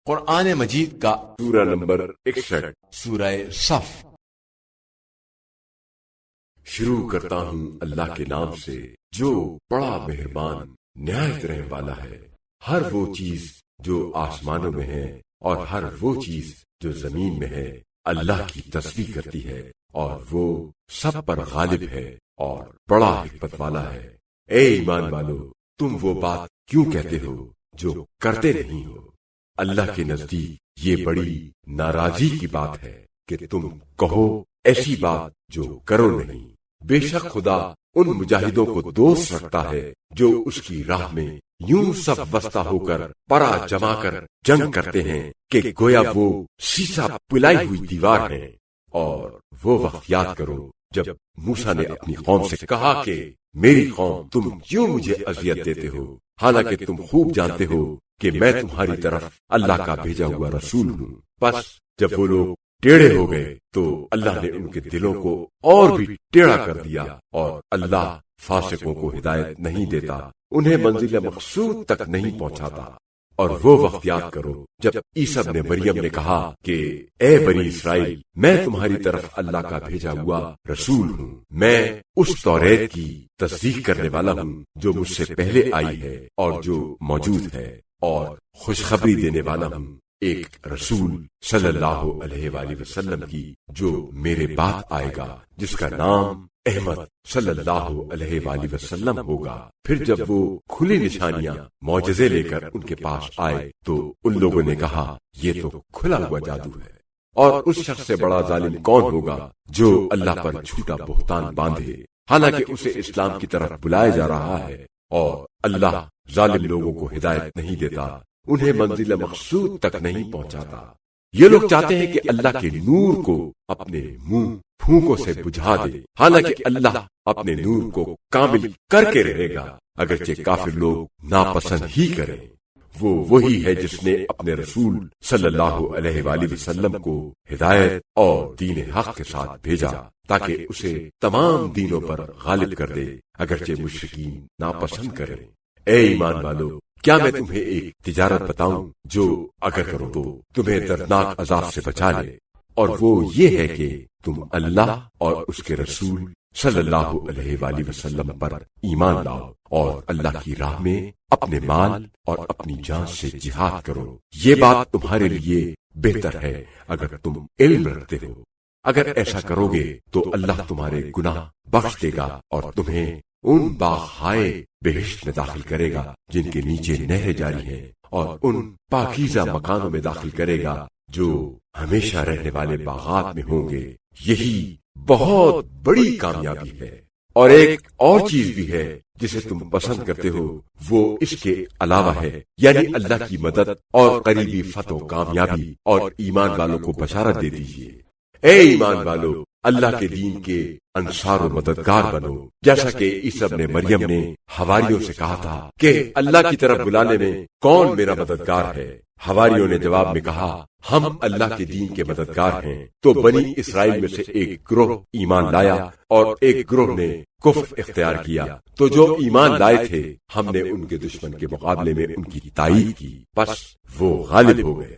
قرآن مجید کا سورہ نمبر 61 سورہ صف۔ شروع کرتا ہوں اللہ کے نام سے جو بڑا مہربان نہایت رحم والا ہے۔ ہر وہ چیز جو آسمانوں میں ہے اور ہر وہ چیز جو زمین میں ہے اللہ کی تسبیح کرتی ہے، اور وہ سب پر غالب ہے اور بڑا حکمت والا ہے۔ اے ایمان والو، تم وہ بات کیوں کہتے ہو جو کرتے نہیں ہو؟ اللہ کے نزدیک یہ بڑی ناراضی کی بات ہے کہ تم کہو ایسی بات جو کرو نہیں۔ بے شک خدا ان مجاہدوں کو دوست رکھتا ہے جو اس کی راہ میں یوں سب وسطہ ہو کر پرا جما کر جنگ کرتے ہیں کہ گویا وہ سیسا پلائی ہوئی دیوار ہے۔ اور وہ وقت یاد کرو جب موسیٰ نے اپنی قوم سے کہا کہ میری قوم تم کیوں مجھے اذیت دیتے ہو، حالانکہ تم خوب جانتے ہو کہ میں تمہاری طرف اللہ کا بھیجا ہوا رسول ہوں۔ بس جب وہ لوگ ٹیڑھے ہو گئے تو اللہ نے ان کے دلوں کو اور بھی ٹیڑھا کر دیا، اور اللہ فاسقوں کو ہدایت نہیں دیتا، انہیں منزل مقصود تک نہیں پہنچاتا۔ اور وہ وقت یاد کرو جب عیسیٰ ابن مریم نے کہا کہ اے بنی اسرائیل، میں تمہاری طرف اللہ کا بھیجا ہوا رسول ہوں، میں اس توریت کی تصدیق کرنے والا ہوں جو مجھ سے پہلے آئی ہے اور جو موجود ہے، اور خوشخبری دینے والا ہوں ایک رسول صلی اللہ علیہ وآلہ وسلم کی جو میرے بعد آئے گا، جس کا نام احمد صلی اللہ علیہ وآلہ وسلم ہوگا۔ پھر جب وہ کھلی نشانیاں معجزے لے کر ان کے پاس آئے تو ان لوگوں نے کہا یہ تو کھلا ہوا جادو ہے، اور اس شخص سے بڑا ظالم کون ہوگا جو اللہ پر جھوٹا بہتان باندھے، حالانکہ اسے اسلام کی طرف بلایا جا رہا ہے۔ اور اللہ ظالم لوگوں کو ہدایت نہیں دیتا، انہیں منزل مقصود تک نہیں پہنچاتا۔ یہ لوگ چاہتے ہیں کہ اللہ کے نور کو اپنے منہ پھونکوں سے بجھا دے، حالانکہ اللہ اپنے نور کو کامل کر کے رہے گا، اگرچہ کافر لوگ ناپسند ہی کریں۔ وہ وہی ہے جس نے اپنے رسول صلی اللہ علیہ وآلہ وسلم کو ہدایت اور دین حق کے ساتھ بھیجا تاکہ اسے تمام دینوں پر غالب کر دے، اگرچہ مشرکین ناپسند کریں۔ اے ایمان والو، کیا میں تمہیں ایک تجارت بتاؤں جو اگر کرو تو تمہیں دردناک عذاب سے بچا لے؟ اور وہ یہ ہے کہ تم اللہ اور اس کے رسول صلی اللہ علیہ وآلہ وسلم پر ایمان لاؤ اور اللہ کی راہ میں اپنے مال اور اپنی جان سے جہاد کرو۔ یہ بات تمہارے لیے بہتر ہے اگر تم علم رکھتے ہو۔ اگر ایسا کرو گے تو اللہ تمہارے گناہ بخش دے گا اور تمہیں ان باغہائے بہشت میں داخل کرے گا جن کے نیچے نہریں جاری ہیں، اور ان پاکیزہ مکانوں میں داخل کرے گا جو ہمیشہ رہنے والے باغات میں ہوں گے۔ یہی بہت بڑی کامیابی ہے۔ اور ایک اور چیز بھی ہے جسے تم پسند کرتے ہو، وہ اس کے علاوہ ہے، یعنی اللہ کی مدد اور قریبی فتح و کامیابی، اور ایمان والوں کو بشارت دے دیجیے۔ اے ایمان والو، اللہ کے دین کے انصار و مددگار بنو، جیسا کہ عیسیٰ ابن مریم نے حواریوں سے کہا تھا کہ اللہ کی طرف بلانے میں کون میرا مددگار ہے؟ حواریوں نے جواب میں کہا ہم اللہ کے دین کے مددگار ہیں۔ تو بنی اسرائیل میں سے ایک گروہ ایمان لایا اور ایک گروہ نے کفر اختیار کیا، تو جو ایمان لائے تھے ہم نے ان کے دشمن کے مقابلے میں ان کی تائید کی، بس وہ غالب ہو گئے۔